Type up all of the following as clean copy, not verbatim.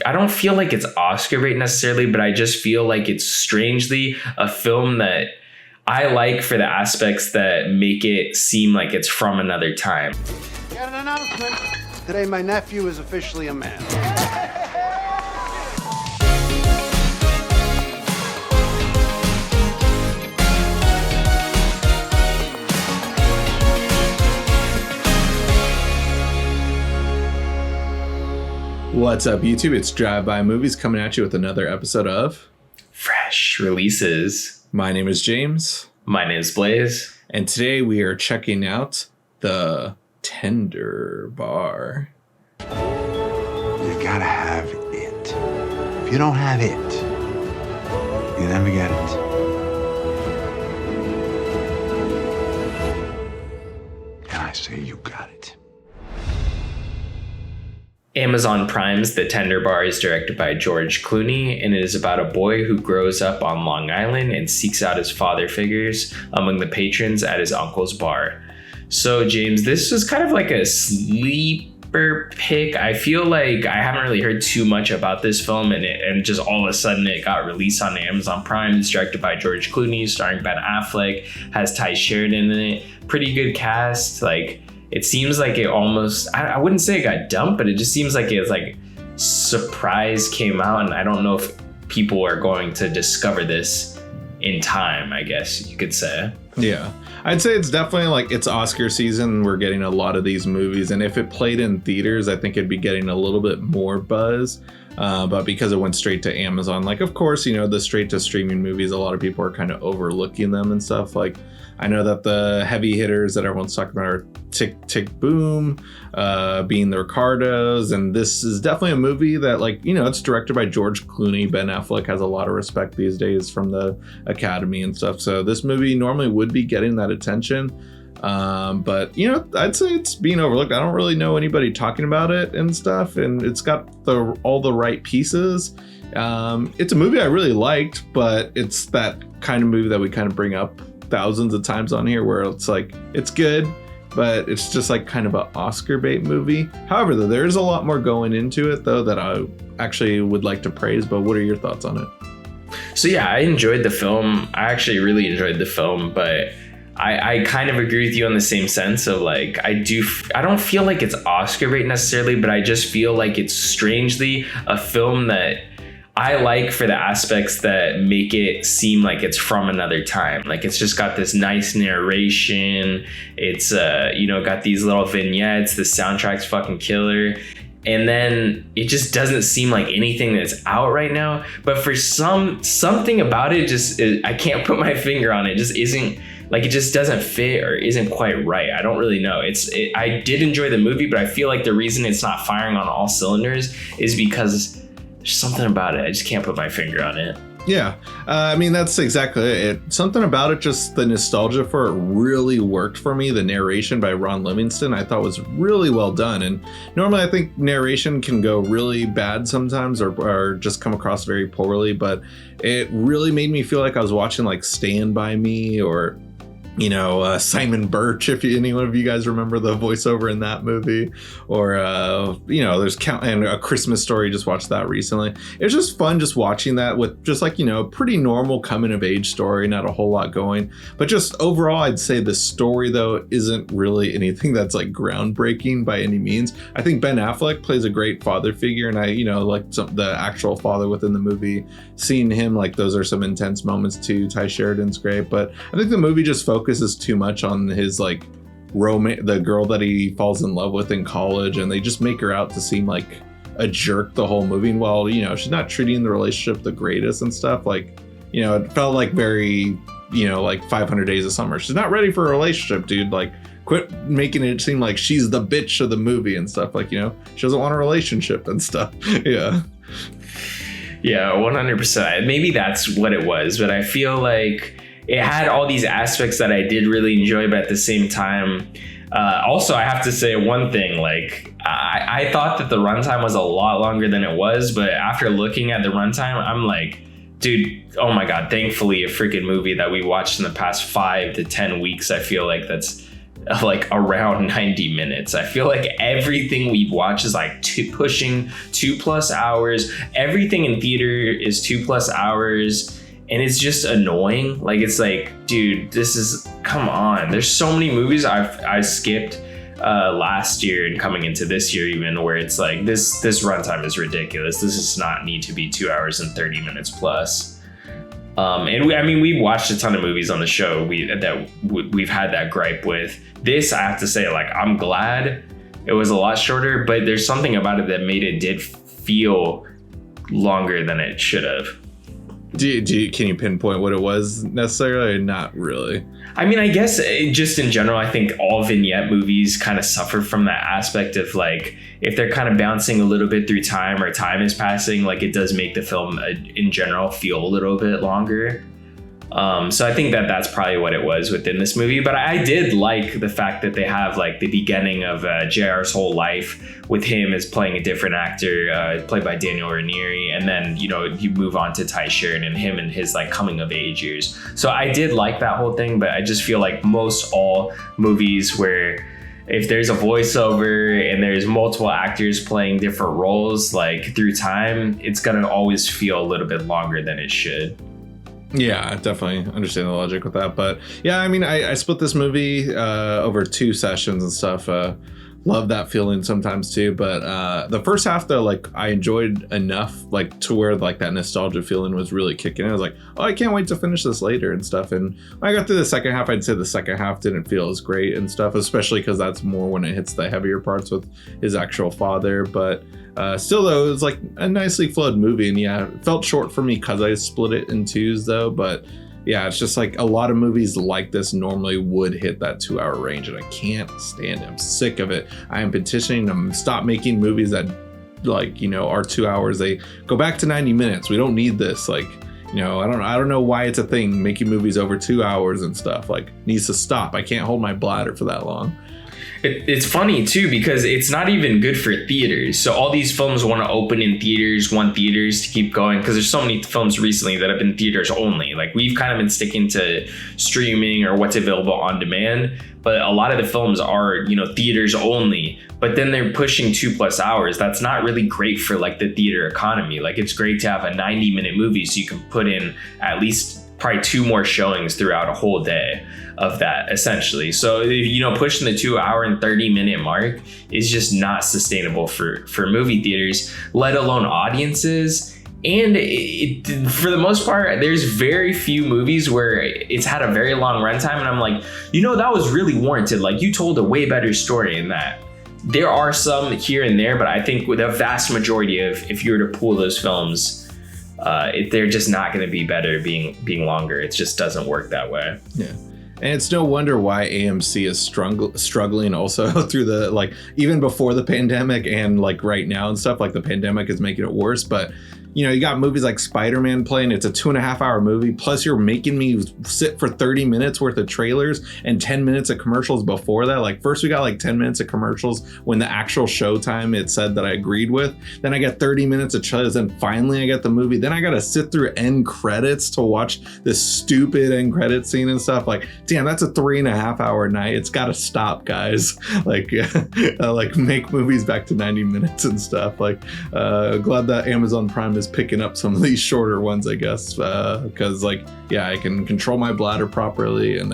I don't feel like it's Oscar bait necessarily, but I just feel like it's strangely a film that I like for the aspects that make it seem like it's from another time. Got an announcement. Today my nephew is officially a man. What's up, YouTube? It's Drive By Movies coming at you with another episode of Fresh Releases. My name is James. My name is Blaze. And today we are checking out The Tender Bar. You gotta have it. If you don't have it, you never get it. And I say you got it. Amazon Prime's The Tender Bar is directed by George Clooney, and it is about a boy who grows up on Long Island and seeks out his father figures among the patrons at his uncle's bar. So, James, this was kind of like a sleeper pick. I feel like I haven't really heard too much about this film, and just all of a sudden it got released on Amazon Prime. It's directed by George Clooney, starring Ben Affleck, has Ty Sheridan in it. Pretty good cast. It seems like it almost, I wouldn't say it got dumped, but it just seems like it's like surprise came out, and I don't know if people are going to discover this in time, I guess you could say. Yeah, I'd say it's definitely like it's Oscar season. We're getting a lot of these movies, and if it played in theaters, I think it'd be getting a little bit more buzz. But because it went straight to Amazon, of course, the straight to streaming movies, a lot of people are kind of overlooking them and stuff. I know that the heavy hitters that everyone's talking about are Tick Tick Boom, being the Ricardos, and this is definitely a movie that it's directed by George Clooney. Ben Affleck has a lot of respect these days from the Academy and stuff, so this movie normally would be getting that attention. But I'd say it's being overlooked. I don't really know anybody talking about it and stuff, and it's got all the right pieces. It's a movie I really liked, but it's that kind of movie that we kind of bring up thousands of times on here, where it's it's good, but it's just kind of an Oscar bait movie. However, though, there's a lot more going into it though that I actually would like to praise. But what are your thoughts on it? So yeah, I enjoyed the film. I actually really enjoyed the film, but I kind of agree with you on the same sense of I don't feel like it's Oscar bait necessarily, but I just feel like it's strangely a film that I like for the aspects that make it seem like it's from another time. It's just got this nice narration. It's got these little vignettes. The soundtrack's fucking killer. And then it just doesn't seem like anything that's out right now. But for something about it, I can't put my finger on it. It just isn't. It just doesn't fit or isn't quite right. I don't really know. I did enjoy the movie, but I feel like the reason it's not firing on all cylinders is because there's something about it. I just can't put my finger on it. Yeah, that's exactly it. Something about it, just the nostalgia for it really worked for me. The narration by Ron Livingston I thought was really well done. And normally I think narration can go really bad sometimes or just come across very poorly. But it really made me feel like I was watching Stand By Me or Simon Birch, if any one of you guys remember the voiceover in that movie, or there's and A Christmas Story, just watched that recently. It was just fun just watching that with just pretty normal coming of age story, not a whole lot going, but just overall I'd say the story though isn't really anything that's groundbreaking by any means. I think Ben Affleck plays a great father figure, and I the actual father within the movie, seeing him those are some intense moments too. Ty Sheridan's great, but I think the movie just focuses too much on his the girl that he falls in love with in college, and they just make her out to seem like a jerk the whole movie. And while she's not treating the relationship the greatest and stuff, it felt very 500 Days of Summer. She's not ready for a relationship, dude. Quit making it seem like she's the bitch of the movie and stuff. She doesn't want a relationship and stuff. Yeah 100%. Maybe that's what it was, but I feel like it had all these aspects that I did really enjoy, but at the same time, also I have to say one thing, I thought that the runtime was a lot longer than it was, but after looking at the runtime, I'm dude, oh my God, thankfully a freaking movie that we watched in the past 5 to 10 weeks, I feel like that's like around 90 minutes. I feel like everything we watch is like pushing 2+ hours. Everything in theater is 2+ hours, and it's just annoying. Like, it's like, dude, come on. There's so many movies I skipped last year and coming into this year even, where it's like this runtime is ridiculous. This does not need to be 2 hours and 30 minutes plus. And we've watched a ton of movies on the show we've had that gripe with. This, I have to say, like, I'm glad it was a lot shorter, but there's something about it that did feel longer than it should have. Can you pinpoint what it was necessarily? Not really. I mean, I guess just in general, I think all vignette movies kind of suffer from that aspect of, like, if they're kind of bouncing a little bit through time or time is passing, like, it does make the film in general feel a little bit longer. So I think that's probably what it was within this movie. But I did like the fact that they have, like, the beginning of JR's whole life with him as playing a different actor, played by Daniel Ranieri. And then, you move on to Ty Sheridan and him and his, like, coming of age years. So I did like that whole thing, but I just feel like most all movies where if there's a voiceover and there's multiple actors playing different roles, like, through time, it's going to always feel a little bit longer than it should. Yeah, I definitely understand the logic with that. But yeah, I mean, I split this movie over 2 sessions and stuff. Love that feeling sometimes too. But the first half, though, like, I enjoyed enough, like, to where, like, that nostalgia feeling was really kicking in. I was like, oh, I can't wait to finish this later and stuff. And when I got through the second half, I'd say the second half didn't feel as great and stuff, especially because that's more when it hits the heavier parts with his actual father. But still, though, it was like a nicely flowed movie. And yeah, it felt short for me because I split it in 2s, though. But yeah, it's just like a lot of movies like this normally would hit that 2-hour range, and I can't stand it. I'm sick of it. I am petitioning them to stop making movies that, like, are 2 hours. They go back to 90 minutes. We don't need this. Like, I don't know why it's a thing making movies over 2 hours and stuff. Like, needs to stop. I can't hold my bladder for that long. It's funny too, because it's not even good for theaters. So all these films want to open in theaters, want theaters to keep going, because there's so many films recently that have been theaters only. Like, we've kind of been sticking to streaming or what's available on demand, but a lot of the films are, theaters only, but then they're pushing 2+ hours. That's not really great for, like, the theater economy. Like, it's great to have a 90-minute movie so you can put in at least probably 2 more showings throughout a whole day of that, essentially. So, pushing the 2-hour and 30-minute mark is just not sustainable for movie theaters, let alone audiences. And for the most part, there's very few movies where it's had a very long runtime, and I'm like, that was really warranted. Like, you told a way better story in that. There are some here and there, but I think with a vast majority of, if you were to pull those films, they're just not going to be better being longer. It just doesn't work that way. Yeah. And it's no wonder why AMC is struggling also through the, like, even before the pandemic and, like, right now and stuff. Like, the pandemic is making it worse, but you got movies like Spider-Man playing. It's a 2.5-hour movie. Plus, you're making me sit for 30 minutes worth of trailers and 10 minutes of commercials before that. Like, first we got like 10 minutes of commercials when the actual showtime it said that I agreed with. Then I got 30 minutes of trailers. And finally I get the movie. Then I got to sit through end credits to watch this stupid end credit scene and stuff. Like, damn, that's a 3.5-hour night. It's got to stop, guys. Like, like, make movies back to 90 minutes and stuff. Like, glad that Amazon Prime is picking up some of these shorter ones, I guess, because, like, yeah, I can control my bladder properly and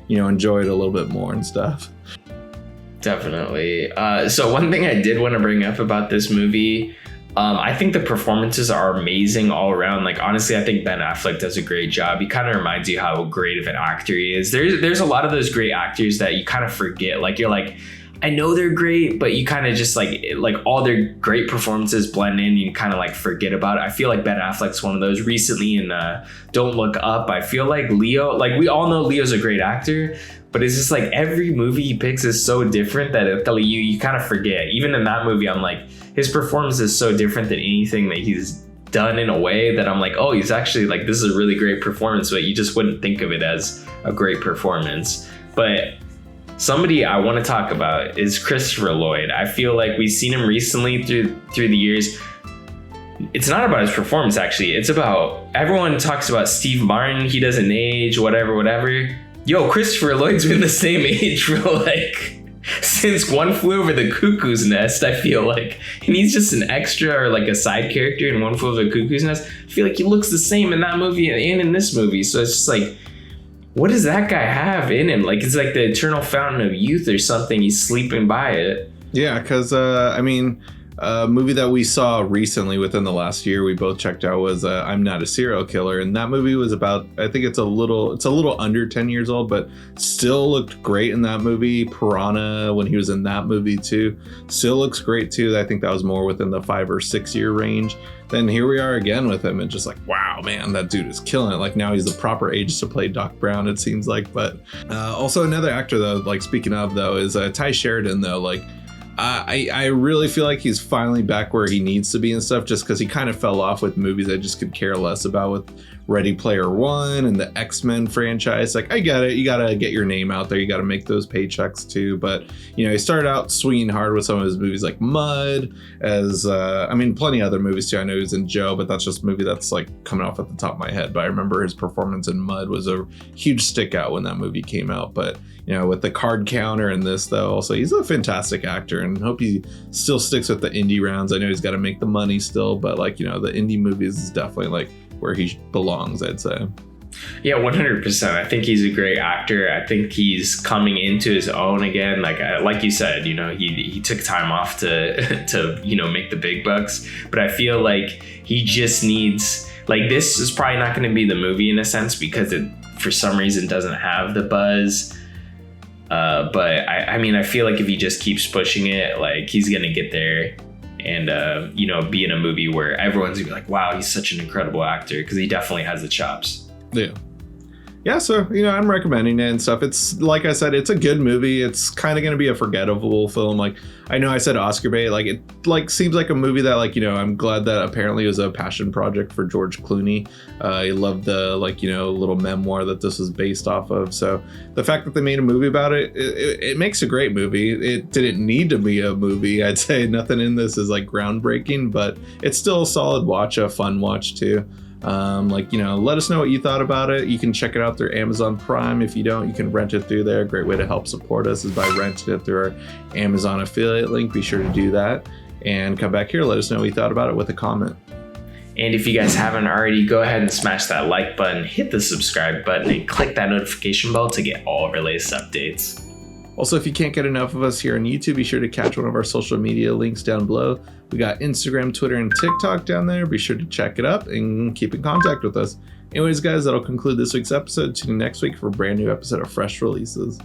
enjoy it a little bit more and stuff. Definitely. So one thing I did want to bring up about this movie, I think the performances are amazing all around. Like, honestly, I think Ben Affleck does a great job. He kind of reminds you how great of an actor he is. There's a lot of those great actors that you kind of forget. Like, you're like, I know they're great, but you kind of just like all their great performances blend in. You kind of like forget about it. I feel like Ben Affleck's one of those. Recently in Don't Look Up, I feel like Leo, like, we all know Leo's a great actor, but it's just like every movie he picks is so different that you kind of forget. Even in that movie, I'm like, his performance is so different than anything that he's done, in a way that I'm like, oh, he's actually like, this is a really great performance, but you just wouldn't think of it as a great performance. But somebody I want to talk about is Christopher Lloyd. I feel like we've seen him recently through the years. It's not about his performance, actually. It's about, everyone talks about Steve Martin. He doesn't age, whatever. Yo, Christopher Lloyd's been the same age for like since One Flew Over the Cuckoo's Nest, I feel like. And he's just an extra or like a side character in One Flew Over the Cuckoo's Nest. I feel like he looks the same in that movie and in this movie. So it's just like, what does that guy have in him? Like, it's like the eternal fountain of youth or something. He's sleeping by it. Yeah, because, I mean, a movie that we saw recently within the last year we both checked out was I'm Not a Serial Killer, and that movie was about, I think it's a little under 10 years old, but still looked great in that movie. Piranha, when he was in that movie too, still looks great too. I think that was more within the 5 or 6 year range. Then here we are again with him, and just like, wow, man, that dude is killing it. Like, now he's the proper age to play Doc Brown, it seems like. But also another actor though, like speaking of though, is Ty Sheridan though. Like, I really feel like he's finally back where he needs to be and stuff, just because he kind of fell off with movies I just could care less about, with Ready Player One and the X-Men franchise. Like, I get it, you gotta get your name out there, you gotta make those paychecks too, but you know, he started out swinging hard with some of his movies like Mud, as I mean, plenty of other movies too. I know he was in Joe, but that's just a movie that's like coming off at the top of my head, but I remember his performance in Mud was a huge stick out when that movie came out. But you know, with the Card Counter and this though, also he's a fantastic actor, and hope he still sticks with the indie rounds. I know he's got to make the money still, but like, you know, the indie movies is definitely like where he belongs, I'd say. Yeah, 100%. I think he's a great actor. I think he's coming into his own again. Like you said, you know, he took time off to you know, make the big bucks. But I feel like he just needs, like, this is probably not going to be the movie in a sense, because it for some reason doesn't have the buzz. But I mean, I feel like if he just keeps pushing it, like, he's gonna get there, and you know, be in a movie where everyone's gonna be like, wow, he's such an incredible actor, because he definitely has the chops. Yeah, so, you know, I'm recommending it and stuff. It's, like I said, it's a good movie. It's kind of going to be a forgettable film. Like, I know I said Oscar bait. Like, it like seems like a movie that, like, you know, I'm glad that apparently it was a passion project for George Clooney. He loved the, like, you know, little memoir that this was based off of. So the fact that they made a movie about it, it makes a great movie. It didn't need to be a movie. I'd say nothing in this is like groundbreaking, but it's still a solid watch, a fun watch too. Like, you know, let us know what you thought about it. You can check it out through Amazon Prime. If you don't, you can rent it through there. A great way to help support us is by renting it through our Amazon affiliate link. Be sure to do that, and come back here, let us know what you thought about it with a comment. And if you guys haven't already, go ahead and smash that like button, hit the subscribe button, and click that notification bell to get all of our latest updates. Also, if you can't get enough of us here on YouTube, be sure to catch one of our social media links down below. We got Instagram, Twitter, and TikTok down there. Be sure to check it up and keep in contact with us. Anyways, guys, that'll conclude this week's episode. Tune in next week for a brand new episode of Fresh Releases.